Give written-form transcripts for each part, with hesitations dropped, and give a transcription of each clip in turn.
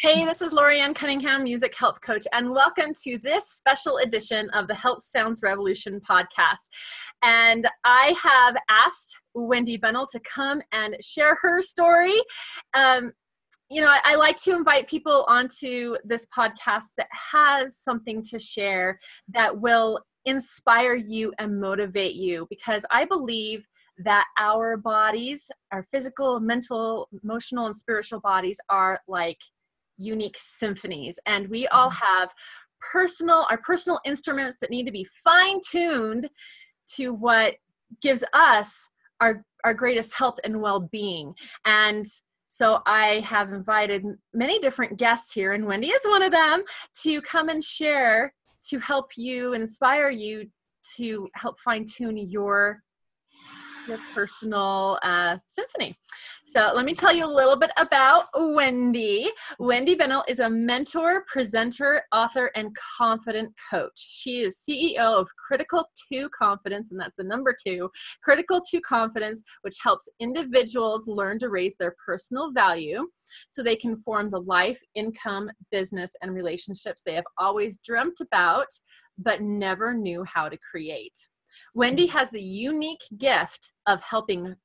Hey, this is Lorianne Cunningham, music health coach, and welcome to this special edition of the Health Sounds Revolution podcast. And I have asked Wendy Bunnell to come and share her story. I like to invite people onto this podcast that has something to share that will inspire you and motivate you, because I believe that our bodies, our physical, mental, emotional, and spiritual bodies are like unique symphonies, and we all have our personal instruments that need to be fine-tuned to what gives us our greatest health and well-being. And so I have invited many different guests here, and Wendy is one of them, to come and share, to help you, inspire you to help fine-tune your personal symphony. So let me tell you a little bit about Wendy. Wendy Bunnell is a mentor, presenter, author, and confident coach. She is CEO of Critical to Confidence, and that's the number 2, Critical to Confidence, which helps individuals learn to raise their personal value so they can form the life, income, business, and relationships they have always dreamt about, but never knew how to create. Wendy has the unique gift of helping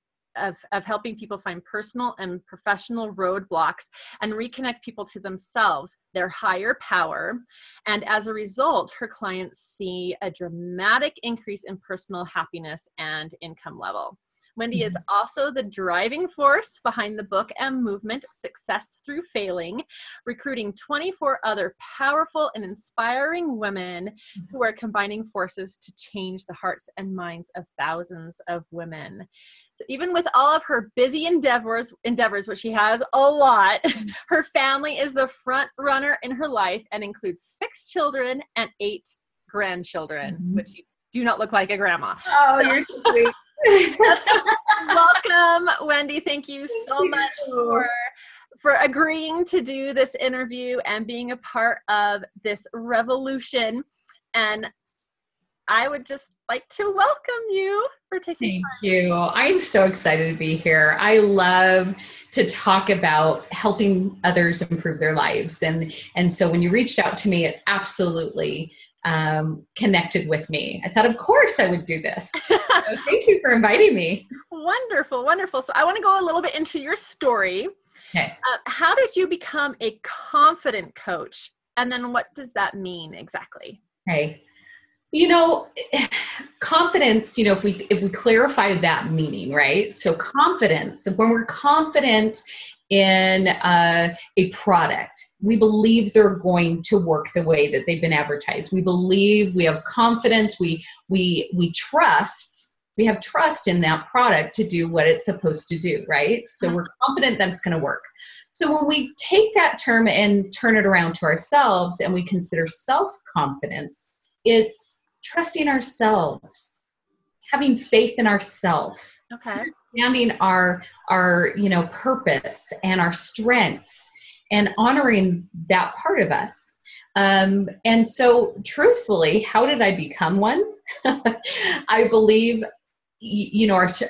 people find personal and professional roadblocks and reconnect people to themselves, their higher power. And as a result, her clients see a dramatic increase in personal happiness and income level. Wendy is also the driving force behind the book and movement, Success Through Failing, recruiting 24 other powerful and inspiring women who are combining forces to change the hearts and minds of thousands of women. So even with all of her busy endeavors, which she has a lot, her family is the front runner in her life and includes 6 children and 8 grandchildren, which you do not look like a grandma. Oh, you're so sweet. Welcome, Wendy. Thank you so much for agreeing to do this interview and being a part of this revolution. And I would just like to welcome you for taking time. Thank you. I'm so excited to be here. I love to talk about helping others improve their lives. And so when you reached out to me, it absolutely connected with me. I thought, of course I would do this. So thank you for inviting me. Wonderful, wonderful. So I want to go a little bit into your story. Okay. How did you become a confident coach? And then what does that mean exactly? Okay. Confidence, if we clarify that meaning, right? So confidence, when we're confident in a product, we believe they're going to work the way that they've been advertised. We believe, we have confidence, we trust, we have trust in that product to do what it's supposed to do, right? So we're confident that it's going to work. So when we take that term and turn it around to ourselves and we consider self-confidence, it's trusting ourselves, having faith in ourselves. Okay. Understanding our purpose and our strengths and honoring that part of us. And so truthfully, how did I become one? I believe,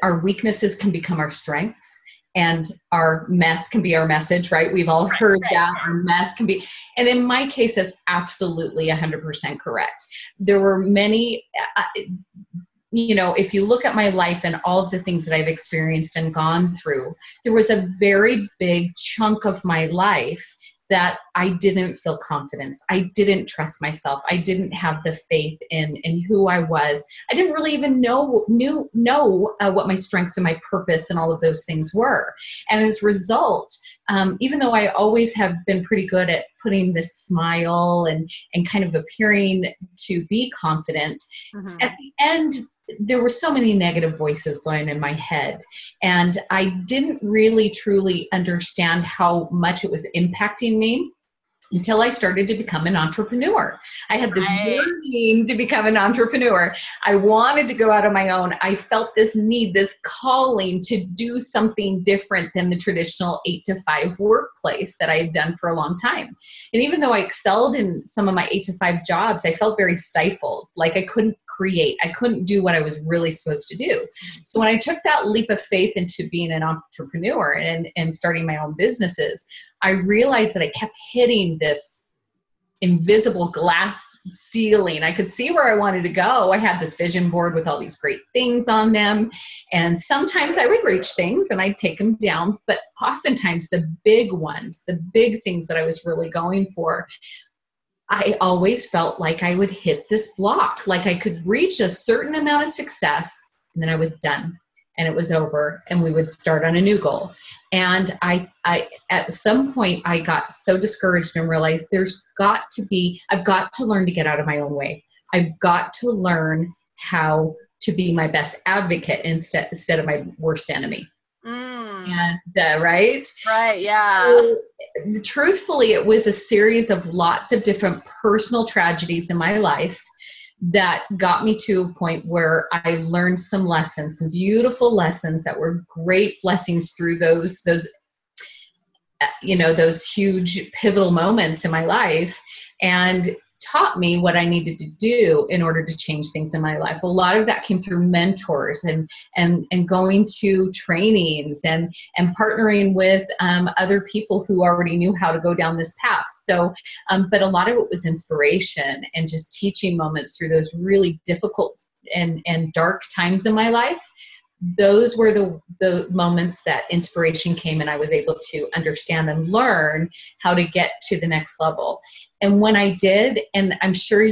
our weaknesses can become our strengths and our mess can be our message, right? We've all heard that our mess can be, and in my case, that's absolutely 100% correct. There were many, if you look at my life and all of the things that I've experienced and gone through, there was a very big chunk of my life that I didn't feel confidence. I didn't trust myself. I didn't have the faith in who I was. I didn't really even know what my strengths and my purpose and all of those things were. And as a result, even though I always have been pretty good at putting this smile and kind of appearing to be confident, at the end, there were so many negative voices going in my head, and I didn't really truly understand how much it was impacting me until I started to become an entrepreneur. I had this yearning to become an entrepreneur. I wanted to go out on my own. I felt this need, this calling to do something different than the traditional 8-to-5 workplace that I had done for a long time. And even though I excelled in some of my 8-to-5 jobs, I felt very stifled, like I couldn't create. I couldn't do what I was really supposed to do. So when I took that leap of faith into being an entrepreneur and starting my own businesses, I realized that I kept hitting this invisible glass ceiling. I could see where I wanted to go. I had this vision board with all these great things on them. And sometimes I would reach things and I'd take them down. But oftentimes the big ones, the big things that I was really going for, I always felt like I would hit this block, like I could reach a certain amount of success and then I was done and it was over and we would start on a new goal. And I at some point I got so discouraged and realized I've got to learn to get out of my own way. I've got to learn how to be my best advocate instead of my worst enemy. And, right? Right, yeah. So, truthfully, it was a series of lots of different personal tragedies in my life that got me to a point where I learned some lessons, some beautiful lessons that were great blessings through those huge pivotal moments in my life, and taught me what I needed to do in order to change things in my life. A lot of that came through mentors and going to trainings and partnering with other people who already knew how to go down this path. So, but a lot of it was inspiration and just teaching moments through those really difficult and dark times in my life. Those were the moments that inspiration came and I was able to understand and learn how to get to the next level. And when I did, and I'm sure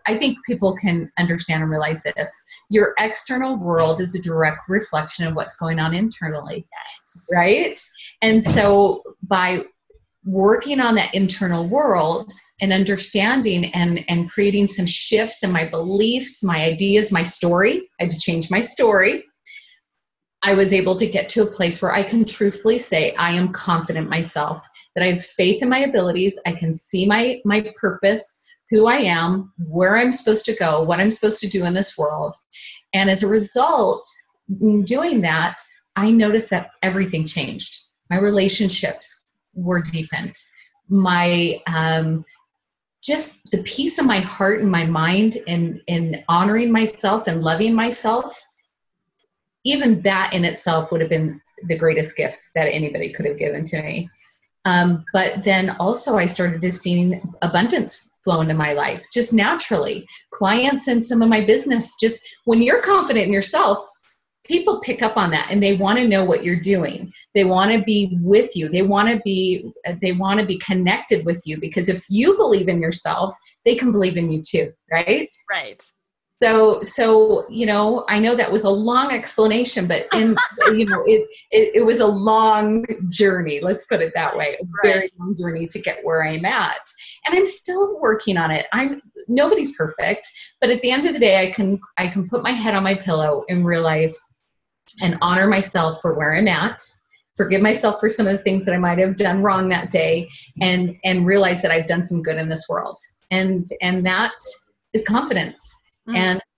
I think people can understand and realize this, your external world is a direct reflection of what's going on internally, yes. Right? And so by working on that internal world and understanding and creating some shifts in my beliefs, my ideas, my story, I had to change my story. I was able to get to a place where I can truthfully say I am confident in myself, that I have faith in my abilities. I can see my purpose, who I am, where I'm supposed to go, what I'm supposed to do in this world. And as a result, in doing that, I noticed that everything changed. My relationships were deepened. My just the peace of my heart and my mind in honoring myself and loving myself, even that in itself would have been the greatest gift that anybody could have given to me. But then also I started to see abundance flow into my life just naturally. Clients and some of my business, just when you're confident in yourself, people pick up on that and they want to know what you're doing. They want to be with you. They want to be connected with you, because if you believe in yourself, they can believe in you too. Right? Right. So, I know that was a long explanation, but it was a long journey. Let's put it that way. A very long journey to get where I'm at. And I'm still working on it. Nobody's perfect, but at the end of the day, I can put my head on my pillow and realize and honor myself for where I'm at, forgive myself for some of the things that I might have done wrong that day, and realize that I've done some good in this world. And that is confidence.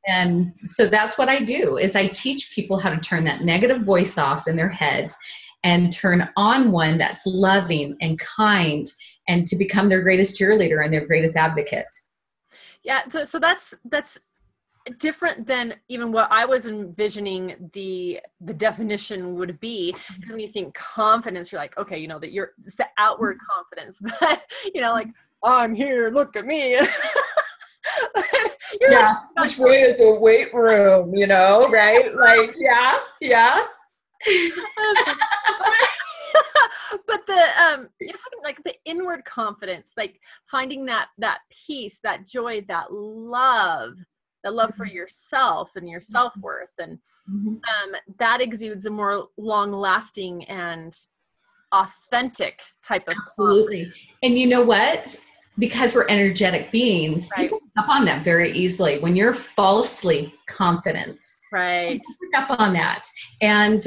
And so that's what I do, is I teach people how to turn that negative voice off in their head and turn on one that's loving and kind, and to become their greatest cheerleader and their greatest advocate. Yeah. So that's different than even what I was envisioning the definition would be. When you think confidence, you're like, okay, that it's the outward confidence, but like, I'm here, look at me. Yeah, which way is the weight room, right? Like, yeah. But you're talking like the inward confidence, like finding that peace, that joy, that love for yourself and your self-worth. And that exudes a more long-lasting and authentic type of absolutely confidence. And you know what? Because we're energetic beings, people pick up on that very easily. When you're falsely confident, right? People pick up on that, and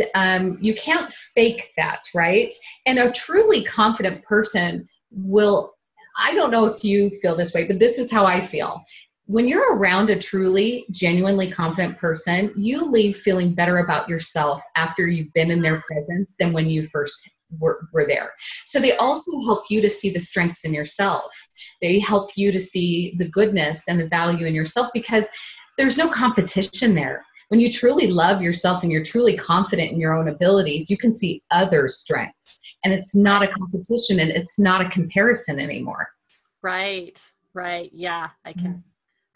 you can't fake that, right? And a truly confident person will. I don't know if you feel this way, but this is how I feel. When you're around a truly, genuinely confident person, you leave feeling better about yourself after you've been in their presence than when you first were there. So they also help you to see the strengths in yourself. They help you to see the goodness and the value in yourself, because there's no competition there. When you truly love yourself and you're truly confident in your own abilities, you can see others' strengths. and it's not a competition, and it's not a comparison anymore. Right. Yeah,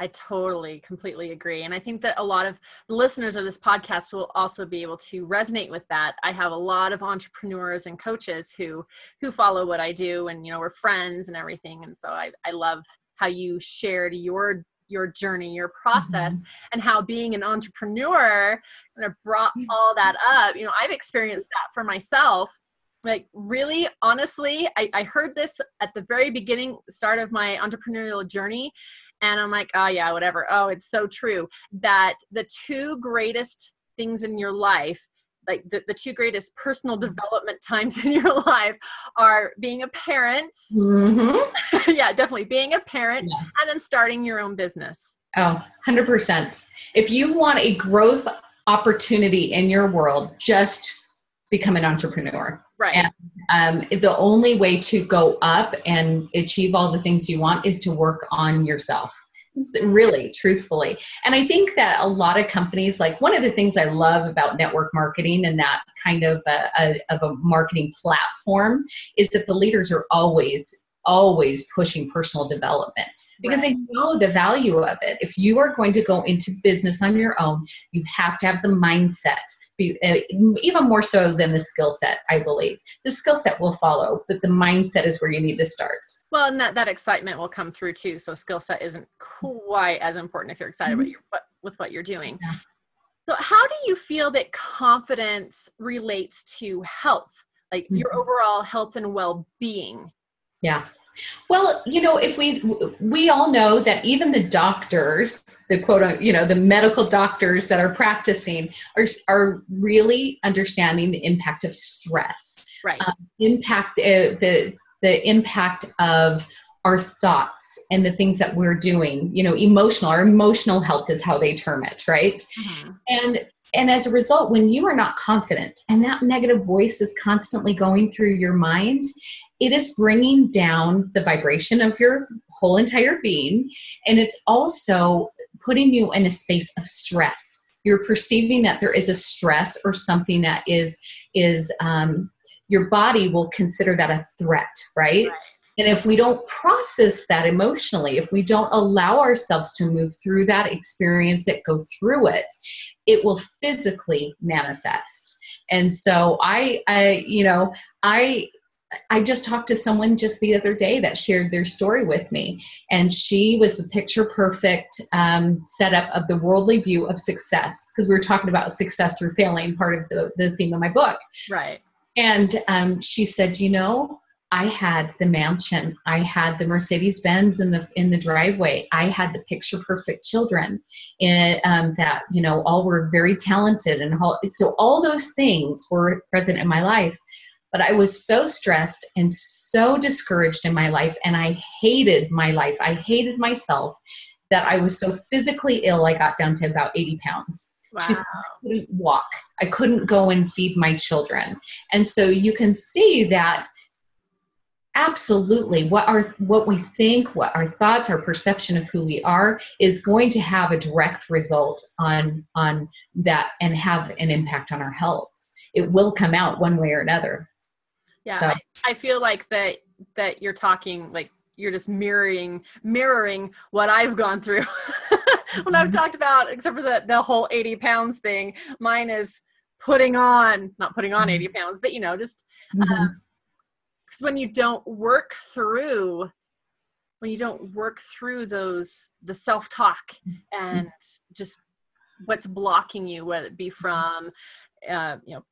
I totally, completely agree. And I think that a lot of the listeners of this podcast will also be able to resonate with that. I have a lot of entrepreneurs and coaches who follow what I do, and, we're friends and everything. And so I love how you shared your journey, your process, and how being an entrepreneur kind of brought all that up. I've experienced that for myself. Like, really, honestly, I heard this at the very beginning, start of my entrepreneurial journey. And I'm like, oh yeah, whatever. Oh, it's so true that the two greatest things in your life, like the two greatest personal development times in your life, are being a parent. Yeah, definitely being a parent, yes, and then starting your own business. Oh, 100%. If you want a growth opportunity in your world, just become an entrepreneur. Right. And the only way to go up and achieve all the things you want is to work on yourself. Really, truthfully. And I think that a lot of companies, like, one of the things I love about network marketing and that kind of a marketing platform, is that the leaders are always pushing personal develuvent, because they know the value of it. If you are going to go into business on your own, you have to have the mindset, even more so than the skill set, I believe. The skill set will follow, but the mindset is where you need to start. Well, and that excitement will come through too. So skill set isn't quite as important if you're excited with what you're doing. Yeah. So how do you feel that confidence relates to health, like your overall health and well-being? Yeah. Well, if we all know that even the doctors, the quote, the medical doctors that are practicing are really understanding the impact of stress, right? The impact of our thoughts and the things that we're doing, our emotional health is how they term it, right? And as a result, when you are not confident and that negative voice is constantly going through your mind, it is bringing down the vibration of your whole entire being. And it's also putting you in a space of stress. You're perceiving that there is a stress or something that is your body will consider that a threat, right? And if we don't process that emotionally, if we don't allow ourselves to move through that, experience it, go through it, it will physically manifest. And so I just talked to someone just the other day that shared their story with me, and she was the picture perfect setup of the worldly view of success, because we were talking about success through failing, part of the theme of my book. Right. And she said, I had the mansion, I had the Mercedes-Benz in the driveway, I had the picture perfect children, and that all were very talented, and so all those things were present in my life. But I was so stressed and so discouraged in my life, and I hated my life. I hated myself, that I was so physically ill. I got down to about 80 pounds. Wow. She said I couldn't walk. I couldn't go and feed my children. And so you can see that absolutely what we think, what our thoughts, our perception of who we are is going to have a direct result on that and have an impact on our health. It will come out one way or another. Yeah, so. I feel like that you're talking, like, you're just mirroring what I've gone through. When I've talked about, except for the whole 80 pounds thing, mine is not putting on 80 pounds, but just because when you don't work through the self-talk and just what's blocking you, whether it be from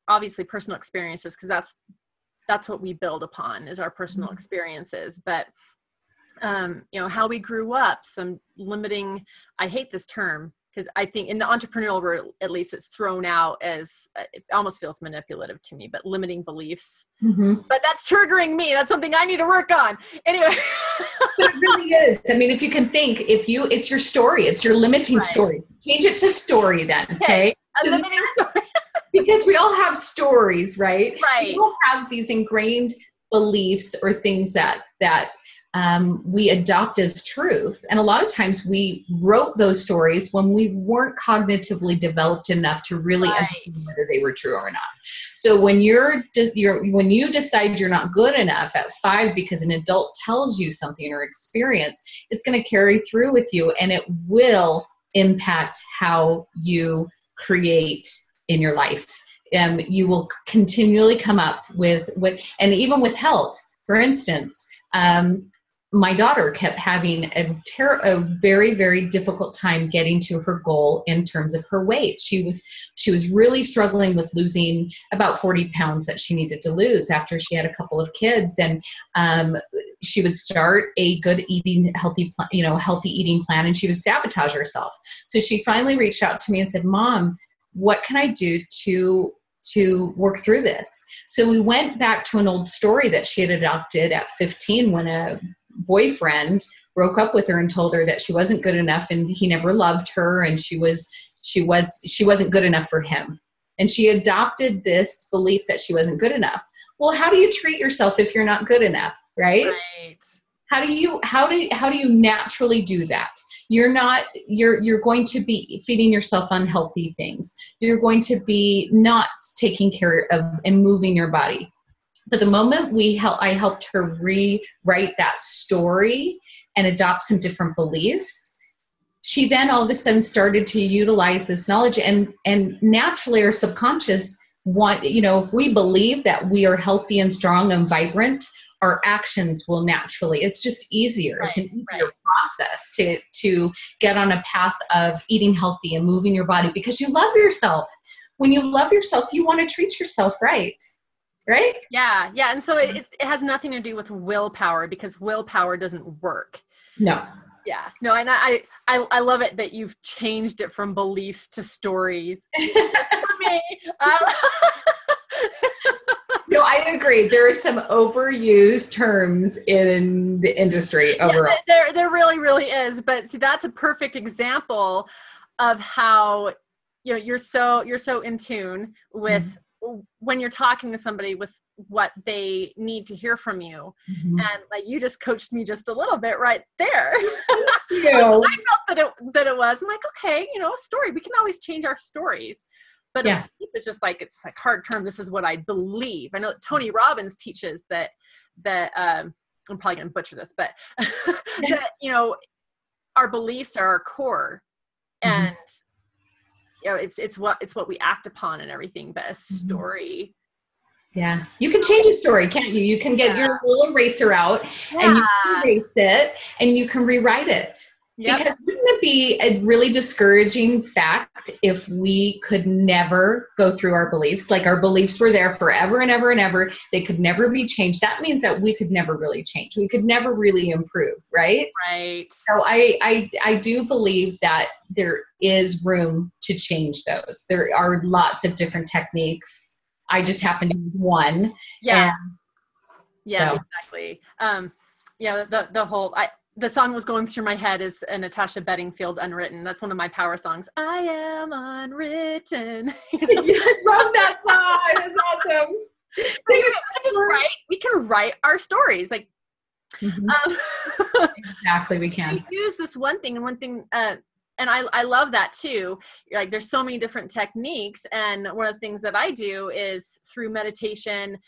obviously personal experiences, because that's what we build upon, is our personal experiences, but how we grew up, some limiting, I hate this term, because I think in the entrepreneurial world, at least, it's thrown out as, it almost feels manipulative to me, but limiting beliefs. But that's triggering me. That's something I need to work on. Anyway. It really is. I mean, if you can think, it's your story, it's your limiting story. Change it to story then, okay? A limiting story. Because we all have stories, right? Right. We all have these ingrained beliefs or things that we adopt as truth. And a lot of times we wrote those stories when we weren't cognitively developed enough to really understand whether they were true or not. So when when you decide you're not good enough at 5 because an adult tells you something or experience, it's going to carry through with you, and it will impact how you create in your life. You will continually come up with, and even with health, for instance, my daughter kept having a very, very difficult time getting to her goal in terms of her weight. She was really struggling with losing about 40 pounds that she needed to lose after she had a couple of kids. And she would start a good eating, healthy eating plan, and she would sabotage herself. So she finally reached out to me and said, "Mom, what can I do to work through this?" So we went back to an old story that she had adopted at 15 when a boyfriend broke up with her and told her that she wasn't good enough and he never loved her, and she wasn't good enough for him. And she adopted this belief that she wasn't good enough. Well, how do you treat yourself if you're not good enough, right? Right. How do you naturally do that? You're going to be feeding yourself unhealthy things. You're going to be not taking care of and moving your body. But the moment I helped her rewrite that story and adopt some different beliefs, she then all of a sudden started to utilize this knowledge, and naturally our subconscious if we believe that we are healthy and strong and vibrant, our actions will naturally, it's just easier. Right, it's an easier process to get on a path of eating healthy and moving your body because you love yourself. When you love yourself, you want to treat yourself right. Right? Yeah. Yeah. And so it has nothing to do with willpower, because willpower doesn't work. No. Yeah. No. And I love it that you've changed it from beliefs to stories. For me. No, I agree. There are some overused terms in the industry overall. Yeah, there really, really is. But see, that's a perfect example of how, you're so in tune with when you're talking to somebody with what they need to hear from you. Mm-hmm. And like, you just coached me just a little bit right there. I felt that it was, I'm like, okay, a story, we can always change our stories. But it's just like, it's like hard term. This is what I believe. I know Tony Robbins teaches that I'm probably going to butcher this, but that, our beliefs are our core, and it's what we act upon and everything. But a story. Yeah. You can change a story, can't you? You can get your little eraser out and you can erase it and you can rewrite it. Yep. Because wouldn't it be a really discouraging fact if we could never go through our beliefs? Like, our beliefs were there forever and ever and ever. They could never be changed. That means that we could never really change. We could never really improve, right? Right. So I do believe that there is room to change those. There are lots of different techniques. I just happen to use one. Yeah. Exactly. The whole, the song was going through my head is a Natasha Bedingfield, Unwritten. That's one of my power songs. I am unwritten. I love that song. It's awesome. We can write our stories. Like, exactly, we can. We use this one thing, and I love that too. Like, there's so many different techniques, and one of the things that I do is through meditation,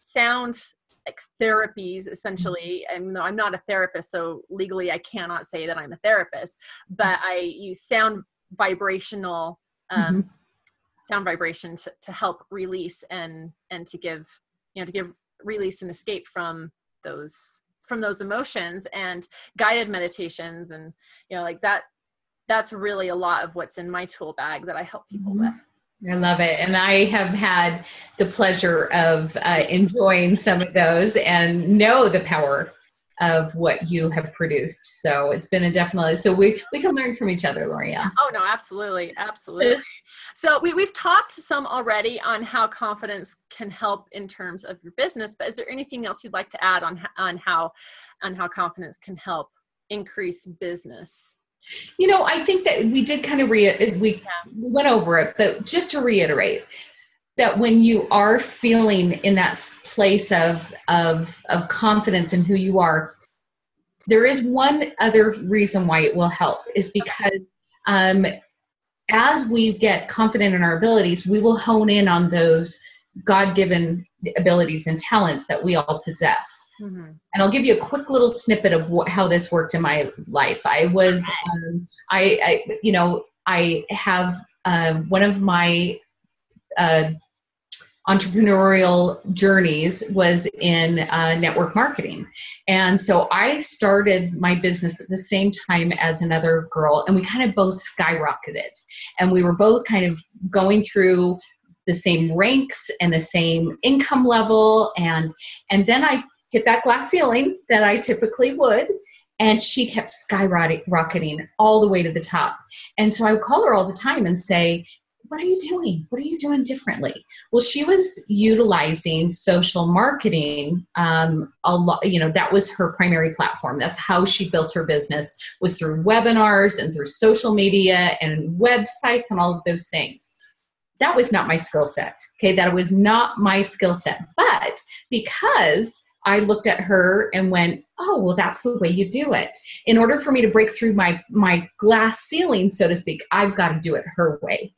sound, like therapies, essentially. And I'm not a therapist, so legally I cannot say that I'm a therapist, but I use sound vibrational, sound vibration to help release and to give release and escape from those emotions, and guided meditations, and like that. That's really a lot of what's in my tool bag that I help people with. I love it. And I have had the pleasure of enjoying some of those and know the power of what you have produced. So it's been so we can learn from each other, Loria. Oh no, absolutely. Absolutely. So we've talked some already on how confidence can help in terms of your business, but is there anything else you'd like to add on how confidence can help increase business? I think that we did kind of we went over it, but just to reiterate, that when you are feeling in that place of confidence in who you are, there is one other reason why it will help, is because as we get confident in our abilities, we will hone in on those God-given abilities and talents that we all possess. Mm-hmm. And I'll give you a quick little snippet of how this worked in my life. I was, I have one of my entrepreneurial journeys was in network marketing. And so I started my business at the same time as another girl, and we kind of both skyrocketed. And we were both kind of going through the same ranks and the same income level. And then I hit that glass ceiling that I typically would. And she kept skyrocketing all the way to the top. And so I would call her all the time and say, what are you doing? What are you doing differently? Well, she was utilizing social marketing a lot. That was her primary platform. That's how she built her business, was through webinars and through social media and websites and all of those things. That was not my skill set. Okay, that was not my skill set. But because I looked at her and went, oh, well, that's the way you do it. In order for me to break through my glass ceiling, so to speak, I've got to do it her way.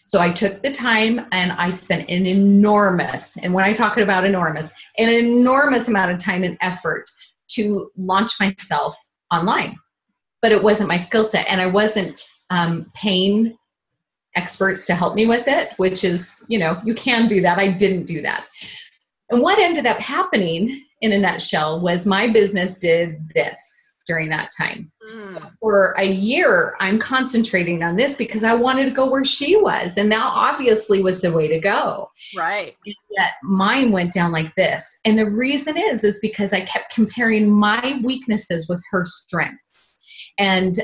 So I took the time and I spent an enormous, and when I talk about enormous, an enormous amount of time and effort to launch myself online. But it wasn't my skill set, and I wasn't paying experts to help me with it, which is, you can do that. I didn't do that. And what ended up happening in a nutshell was my business did this during that time. For a year, I'm concentrating on this because I wanted to go where she was. And that obviously was the way to go. Right. And yet mine went down like this. And the reason is because I kept comparing my weaknesses with her strengths, and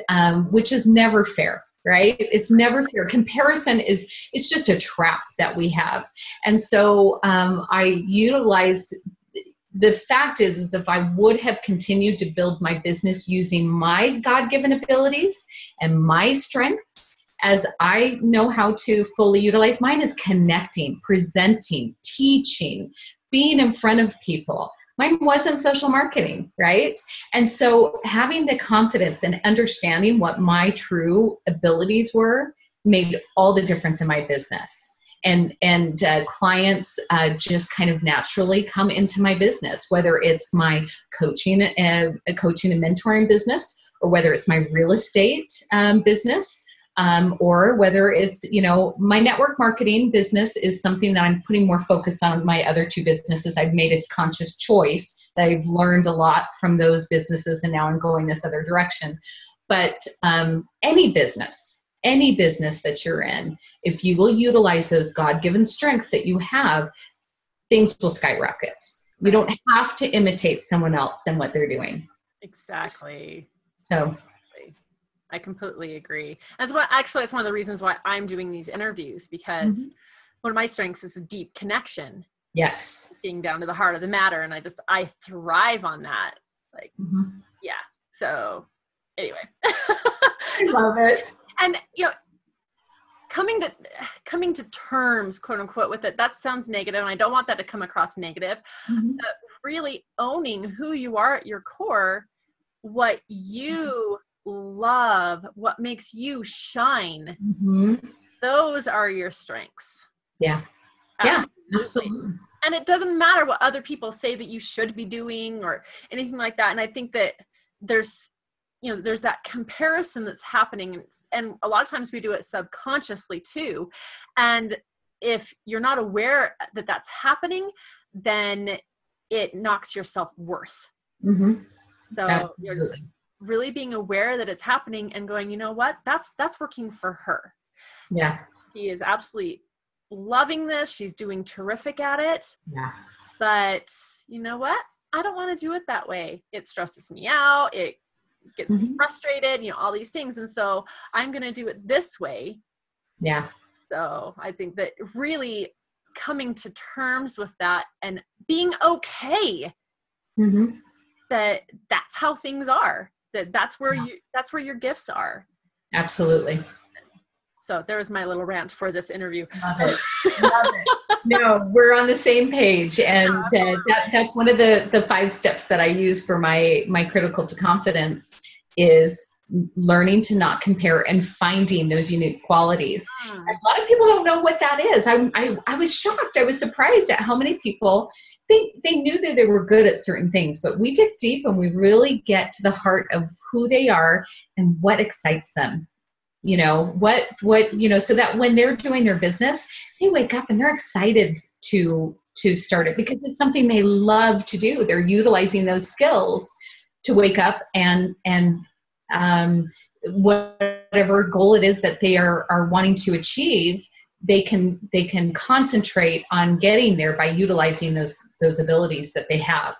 which is never fair. Right? It's never fair. Comparison it's just a trap that we have. And so I utilized, the fact is if I would have continued to build my business using my God-given abilities and my strengths, as I know how to fully utilize, mine is connecting, presenting, teaching, being in front of people. Mine wasn't social marketing, right? And so having the confidence and understanding what my true abilities were made all the difference in my business. And clients just kind of naturally come into my business, whether it's my coaching and mentoring business, or whether it's my real estate business, or whether it's, my network marketing business is something that I'm putting more focus on. My other two businesses, I've made a conscious choice that I've learned a lot from those businesses, and now I'm going this other direction. But any business that you're in, if you will utilize those God-given strengths that you have, things will skyrocket. You don't have to imitate someone else and what they're doing. Exactly. So I completely agree. That's one of the reasons why I'm doing these interviews, because one of my strengths is a deep connection. Yes. Getting down to the heart of the matter. And I thrive on that. Yeah. So anyway. I love it. And, coming to terms, quote unquote, with it, that sounds negative, and I don't want that to come across negative. But really owning who you are at your core, what you love, what makes you shine, those are your strengths. Yeah. Absolutely. And it doesn't matter what other people say that you should be doing or anything like that. And I think that there's that comparison that's happening, and a lot of times we do it subconsciously too. And if you're not aware that that's happening, then it knocks your self-worth. So Absolutely. you're just really being aware that it's happening and going, you know what, that's working for her. Yeah. She is absolutely loving this. She's doing terrific at it. Yeah. But you know what? I don't want to do it that way. It stresses me out. It gets me frustrated, all these things. And so I'm going to do it this way. Yeah. So I think that really coming to terms with that and being okay that that's how things are, that's where your gifts are. Absolutely. So there was my little rant for this interview. Love it. Love it. No, we're on the same page. And that's one of the 5 steps that I use for my critical to confidence is learning to not compare and finding those unique qualities. A lot of people don't know what that is. I was shocked. I was surprised at how many people they knew that they were good at certain things, but we dig deep and we really get to the heart of who they are and what excites them. You know, so that when they're doing their business, they wake up and they're excited to start it because it's something they love to do. They're utilizing those skills to wake up and whatever goal it is that they are wanting to achieve, they can concentrate on getting there by utilizing those abilities that they have.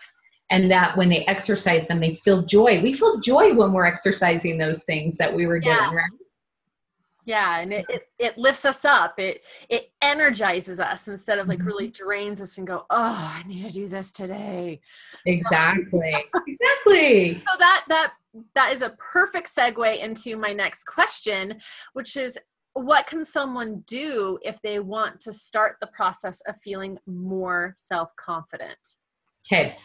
And that when they exercise them, they feel joy. We feel joy when we're exercising those things that we were given, right? Yeah, and it lifts us up. It energizes us instead of like really drains us and go, oh, I need to do this today. Exactly. Exactly. So that is a perfect segue into my next question, which is, what can someone do if they want to start the process of feeling more self-confident? Okay.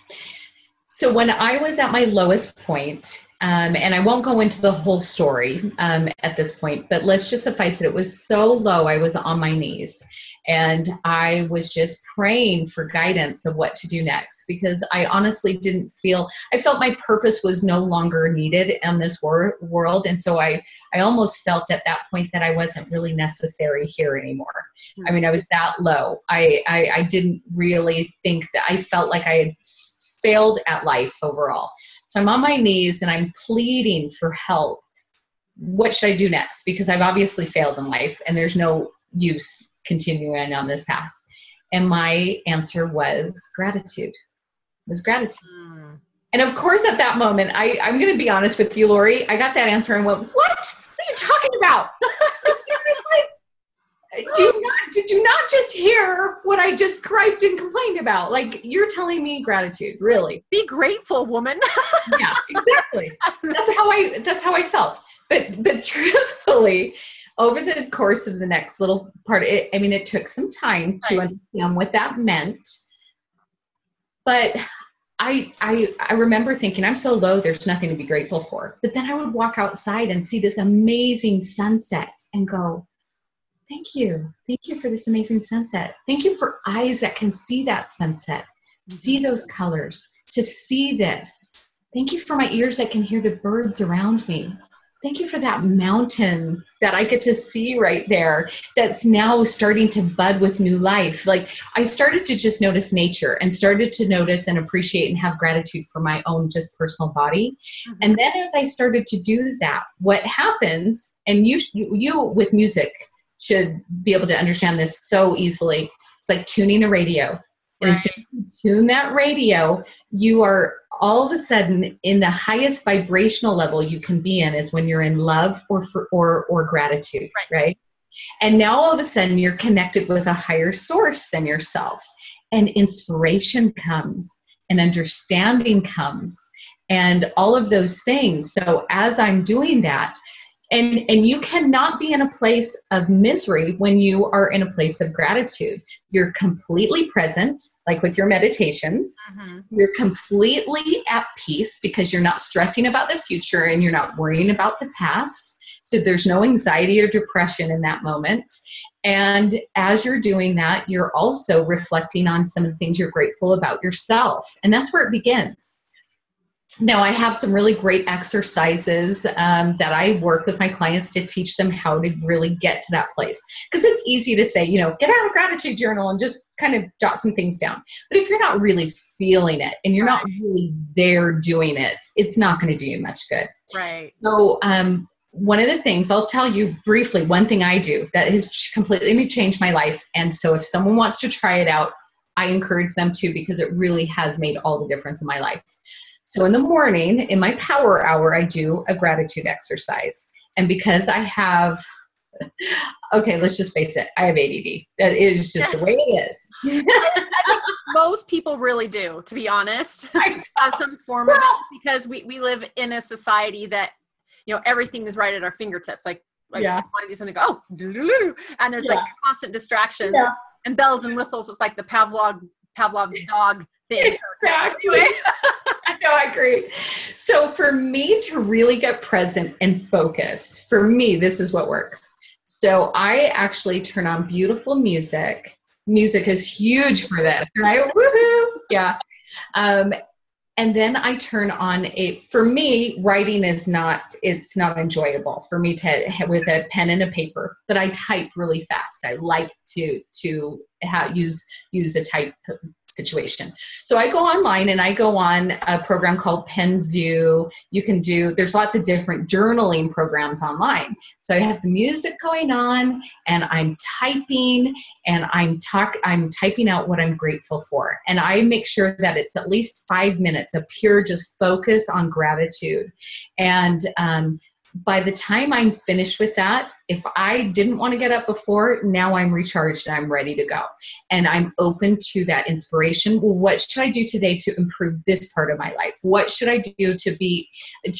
So when I was at my lowest point, and I won't go into the whole story at this point, but let's just suffice it was so low, I was on my knees. And I was just praying for guidance of what to do next, because I honestly I felt my purpose was no longer needed in this world. And so I almost felt at that point that I wasn't really necessary here anymore. I mean, I was that low. I didn't really think that. I felt like I had failed at life overall. So I'm on my knees and I'm pleading for help. What should I do next? Because I've obviously failed in life and there's no use continuing on this path. And my answer was gratitude. It was gratitude. And of course, at that moment, I'm going to be honest with you, Lori, I got that answer and went, what are you talking about? Like, seriously? Did you not just hear what I just griped and complained about? Like, you're telling me gratitude, really? Be grateful, woman. Yeah, exactly. That's how I felt. But truthfully, over the course of the next little part, it took some time to understand what that meant. But I remember thinking, I'm so low, there's nothing to be grateful for. But then I would walk outside and see this amazing sunset and go, thank you. Thank you for this amazing sunset. Thank you for eyes that can see that sunset, see those colors, to see this. Thank you for my ears that can hear the birds around me. Thank you for that mountain that I get to see right there that's now starting to bud with new life. Like, I started to just notice nature and started to notice and appreciate and have gratitude for my own just personal body. And then as I started to do that, what happens, and you with music should be able to understand this so easily. It's like tuning a radio. And as soon as you tune that radio, you are all of a sudden in the highest vibrational level you can be in is when you're in love or gratitude, right? And now all of a sudden you're connected with a higher source than yourself. And inspiration comes and understanding comes and all of those things. So as I'm doing that, and you cannot be in a place of misery when you are in a place of gratitude. You're completely present, like with your meditations. You're completely at peace because you're not stressing about the future and you're not worrying about the past. So there's no anxiety or depression in that moment. And as you're doing that, you're also reflecting on some of the things you're grateful about yourself. And that's where it begins. Now, I have some really great exercises that I work with my clients to teach them how to really get to that place. Because it's easy to say, get out a gratitude journal and just kind of jot some things down. But if you're not really feeling it and you're not really there doing it, it's not going to do you much good. Right. So one of the things, I'll tell you briefly, one thing I do that has completely changed my life. And so if someone wants to try it out, I encourage them to, because it really has made all the difference in my life. So in the morning, in my power hour, I do a gratitude exercise. And because I have, okay, let's just face it, I have ADD. That is just the way it is. I think most people really do, to be honest. Have some form of it, because we live in a society that, everything is right at our fingertips. Like, like Yeah. want to do something, go, oh, and there's like constant distractions and bells and whistles. It's like the Pavlov's dog thing. Exactly. Anyway. No, I agree. So for me to really get present and focused, for me, this is what works. So I actually turn on beautiful music. Music is huge for this, right? Woohoo! Yeah. And then I turn on for me, writing it's not enjoyable for me to with a pen and a paper, but I type really fast. I like to use a type situation. So I go online and I go on a program called Penzu. There's lots of different journaling programs online. So I have the music going on and I'm typing and I'm typing out what I'm grateful for. And I make sure that it's at least 5 minutes of pure just focus on gratitude. And by the time I'm finished with that, if I didn't want to get up before, now I'm recharged and I'm ready to go. And I'm open to that inspiration. Well, what should I do today to improve this part of my life? What should I do to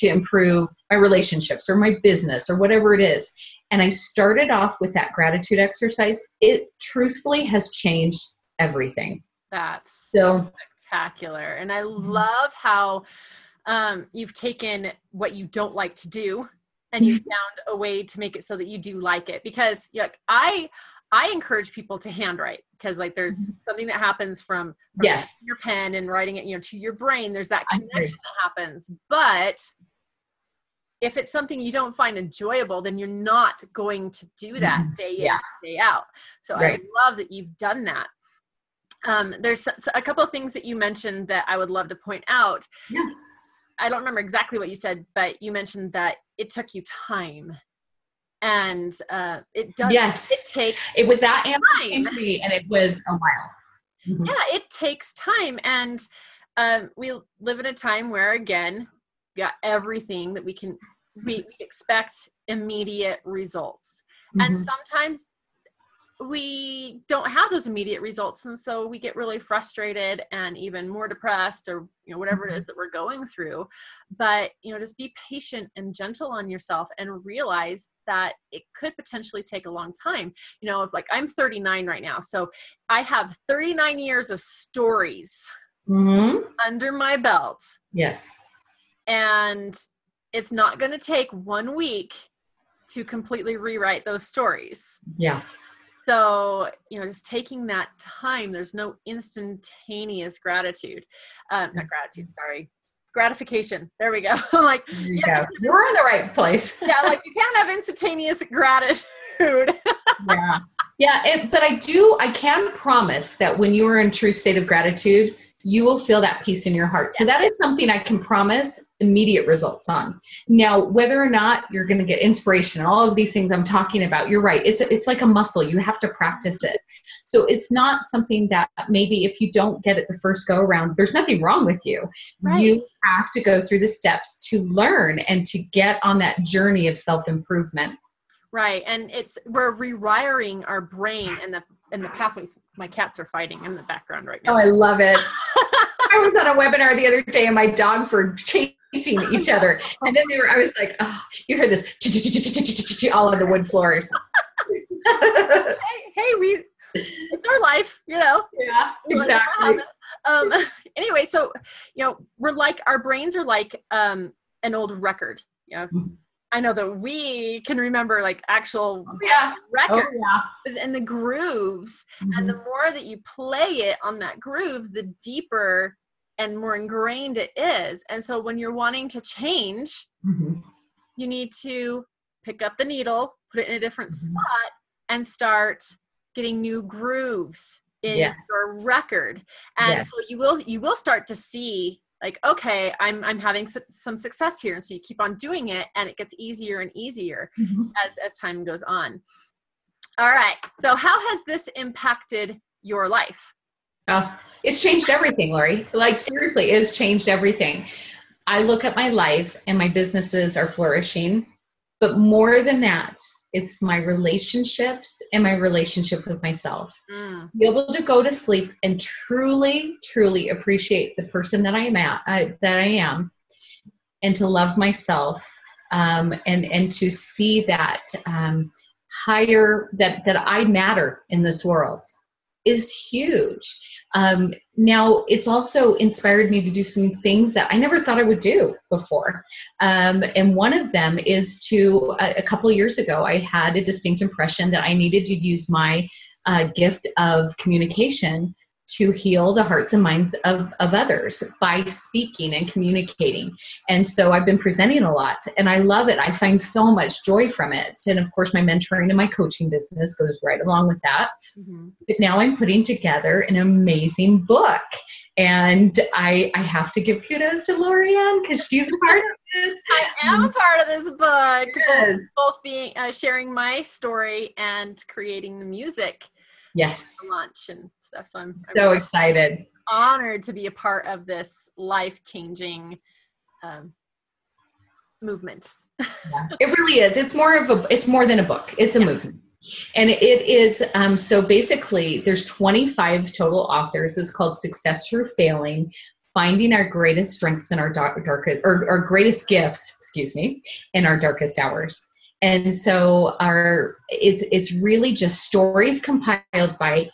improve my relationships or my business or whatever it is? And I started off with that gratitude exercise. It truthfully has changed everything. That's so spectacular. And I love how you've taken what you don't like to do and you found a way to make it so that you do like it. Because I encourage people to handwrite, because like there's something that happens from your pen and writing it, to your brain. There's that connection that happens. But if it's something you don't find enjoyable, then you're not going to do that day in, day out. So I love that you've done that. There's a couple of things that you mentioned that I would love to point out. Yeah. I don't remember exactly what you said, but you mentioned that it took you time. And it does. Yes. It was that time to me, and it was a while. Mm-hmm. Yeah, it takes time. And we live in a time where, again, everything that we expect immediate results. Mm-hmm. And sometimes we don't have those immediate results. And so we get really frustrated and even more depressed, or, whatever it is that we're going through. But, just be patient and gentle on yourself and realize that it could potentially take a long time. If I'm 39 right now, so I have 39 years of stories under my belt. Yes. And it's not going to take 1 week to completely rewrite those stories. Yeah. So, just taking that time, there's no instantaneous gratification. There we go. We're in the right place. Yeah. You can't have instantaneous gratitude. But I can promise that when you are in true state of gratitude, you will feel that peace in your heart. So that is something I can promise immediate results on. Now, whether or not you're going to get inspiration, all of these things I'm talking about, you're right. It's like a muscle. You have to practice it. So it's not something that maybe if you don't get it the first go around, there's nothing wrong with you. Right. You have to go through the steps to learn and to get on that journey of self-improvement. Right. And we're rewiring our brain and the pathways. My cats are fighting in the background right now. Oh, I love it. I was on a webinar the other day and my dogs were chasing each other. And then I was like, oh, you heard this all on the wood floors. hey, it's our life, Yeah, exactly. Anyway, so, our brains are like an old record. I know that we can remember actual records and the grooves. And the more that you play it on that groove, the deeper and more ingrained it is. And so when you're wanting to change, you need to pick up the needle, put it in a different spot, and start getting new grooves in your record. And so you will start to see okay, I'm having some success here. And so you keep on doing it and it gets easier and easier as time goes on. All right. So how has this impacted your life? It's changed everything, Lori. Seriously, it has changed everything. I look at my life and my businesses are flourishing, but more than that, it's my relationships and my relationship with myself. To be able to go to sleep and truly, truly appreciate the person that I am, and to love myself and to see that higher, that I matter in this world is huge. Now, it's also inspired me to do some things that I never thought I would do before. And one of them is a couple of years ago, I had a distinct impression that I needed to use my gift of communication to heal the hearts and minds of others by speaking and communicating. And so I've been presenting a lot, and I love it. I find so much joy from it. And of course, my mentoring and my coaching business goes right along with that. Mm-hmm. But now I'm putting together an amazing book. And I have to give kudos to Lorianne because she's a part of it. I am a part of this book. Yes. Both being sharing my story and creating the music. Yes. For launch and stuff. So I'm so really excited. Honored to be a part of this life-changing movement. Yeah, it really is. It's more than a book. It's a movement. And it is, so basically there's 25 total authors. It's called Success Through Failing, Finding Our Greatest Strengths in Our Darkest, or our Greatest Gifts, in Our Darkest Hours. And so it's really just stories compiled by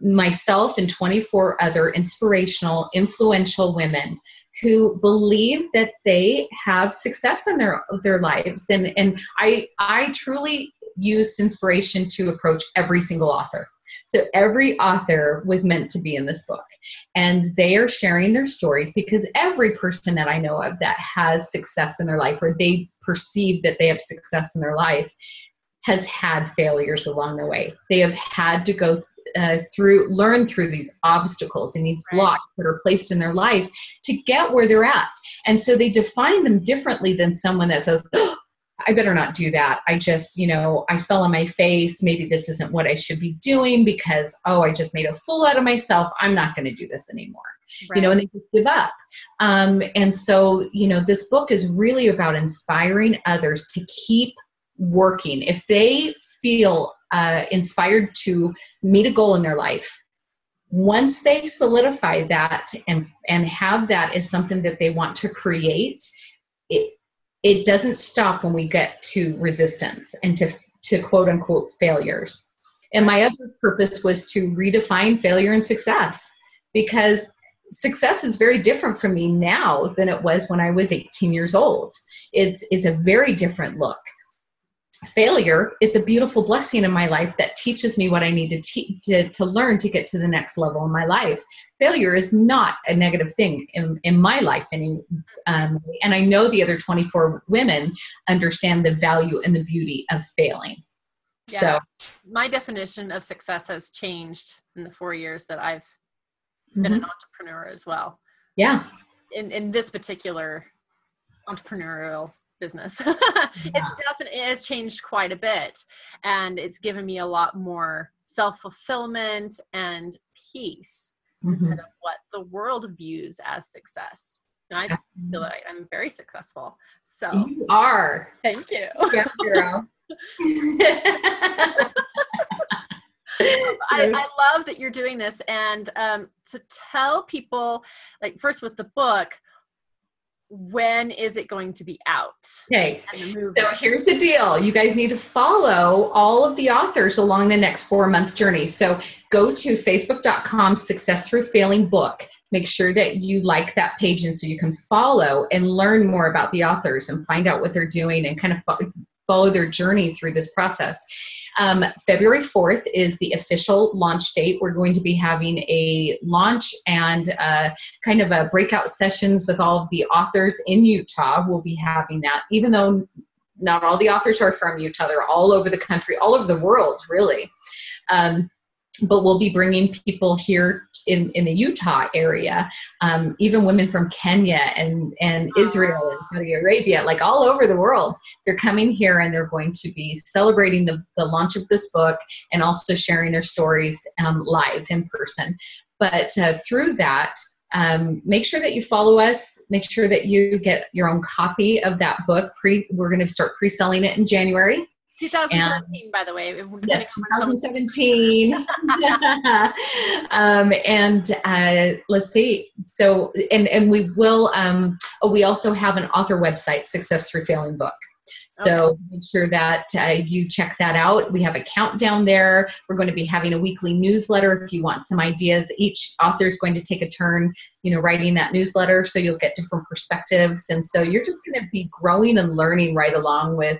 myself and 24 other inspirational, influential women who believe that they have success in their lives. And I truly use inspiration to approach every single author. So every author was meant to be in this book, and they are sharing their stories because every person that I know of that has success in their life, or they perceive that they have success in their life, has had failures along the way. They have had to go learn through these obstacles and these blocks that are placed in their life to get where they're at. And so they define them differently than someone that says, oh, I better not do that. I just, I fell on my face. Maybe this isn't what I should be doing because, I just made a fool out of myself. I'm not going to do this anymore. Right. And they just give up. And so, this book is really about inspiring others to keep working. If they feel inspired to meet a goal in their life, once they solidify that and have that as something that they want to create, it doesn't stop when we get to resistance and to quote unquote failures. And my other purpose was to redefine failure and success, because success is very different for me now than it was when I was 18 years old. It's a very different look. Failure is a beautiful blessing in my life that teaches me what I need to learn to get to the next level in my life. Failure is not a negative thing in my life. And I know the other 24 women understand the value and the beauty of failing. Yeah. So my definition of success has changed in the 4 years that I've been an entrepreneur as well. Yeah. In this particular entrepreneurial business. It has changed quite a bit, and it's given me a lot more self-fulfillment and peace instead of what the world views as success. And I feel like I'm very successful. So you are. Thank you. Yes, girl. I love that you're doing this, and to tell people, like, first with the book, when is it going to be out? Okay, so here's the deal. You guys need to follow all of the authors along the next 4-month journey. So go to facebook.com Success Through Failing book. Make sure that you like that page, and so you can follow and learn more about the authors and find out what they're doing and kind of follow their journey through this process. February 4th is the official launch date. We're going to be having a launch and kind of a breakout sessions with all of the authors in Utah. We'll be having that, even though not all the authors are from Utah. They're all over the country, all over the world, really. But we'll be bringing people here in the Utah area, even women from Kenya and Israel and Saudi Arabia, like all over the world. They're coming here and they're going to be celebrating the launch of this book and also sharing their stories live in person. But through that, make sure that you follow us. Make sure that you get your own copy of that book. We're going to start pre-selling it in January. 2017, by the way. Yes, 2017. Let's see. So, and we will, Oh, we also have an author website, Success Through Failing Book. So make sure that you check that out. We have a countdown there. We're going to be having a weekly newsletter if you want some ideas. Each author is going to take a turn, writing that newsletter, so you'll get different perspectives. And so you're just going to be growing and learning right along with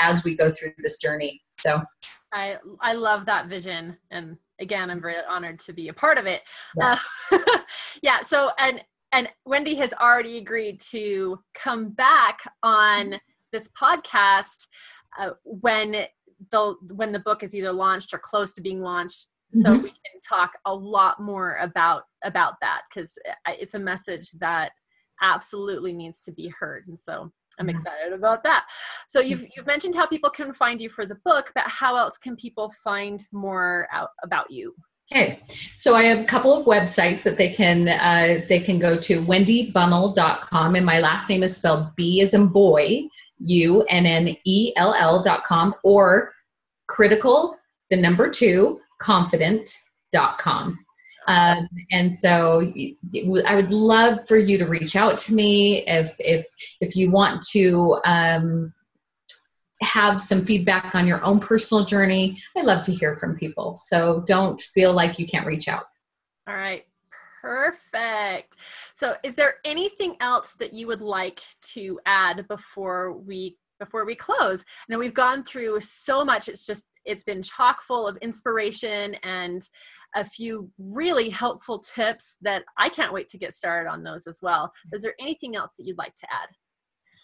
as we go through this journey. So I love that vision. And again, I'm very honored to be a part of it. Yeah. Yeah. So, and Wendy has already agreed to come back on this podcast when the book is either launched or close to being launched, so we can talk a lot more about that, because it's a message that absolutely needs to be heard. And so I'm excited about that. So you've mentioned how people can find you for the book, but how else can people find more out about you? Okay, so I have a couple of websites that they can go to. wendybunnell.com, and my last name is spelled B as in boy, UNNELL.com, or critical, the number 2, confident.com. And so I would love for you to reach out to me if you want to have some feedback on your own personal journey. I love to hear from people. So don't feel like you can't reach out. All right. Perfect. So is there anything else that you would like to add before we close? Now, we've gone through so much. It's been chock full of inspiration and a few really helpful tips that I can't wait to get started on those as well. Is there anything else that you'd like to add?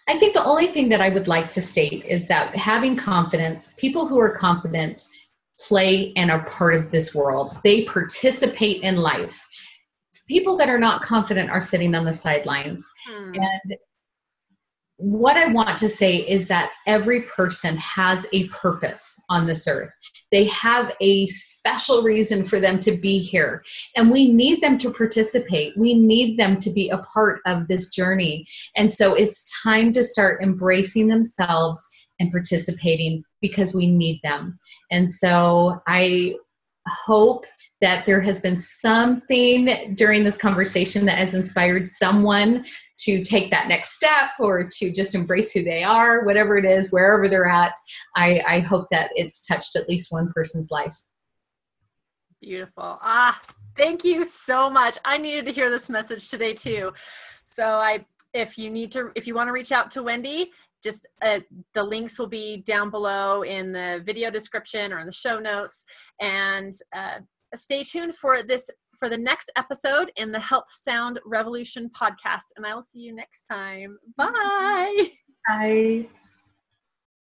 I think the only thing that I would like to state is that having confidence, people who are confident play and are part of this world. They participate in life. People that are not confident are sitting on the sidelines. And what I want to say is that every person has a purpose on this earth. They have a special reason for them to be here, and we need them to participate. We need them to be a part of this journey. And so it's time to start embracing themselves and participating, because we need them. And so I hope that there has been something during this conversation that has inspired someone to take that next step, or to just embrace who they are, whatever it is, wherever they're at. I hope that it's touched at least one person's life. Beautiful. Thank you so much. I needed to hear this message today too. So if you want to reach out to Wendy, just the links will be down below in the video description or in the show notes. And stay tuned for the next episode in the Health Sound Revolution podcast. And I will see you next time. Bye. Bye.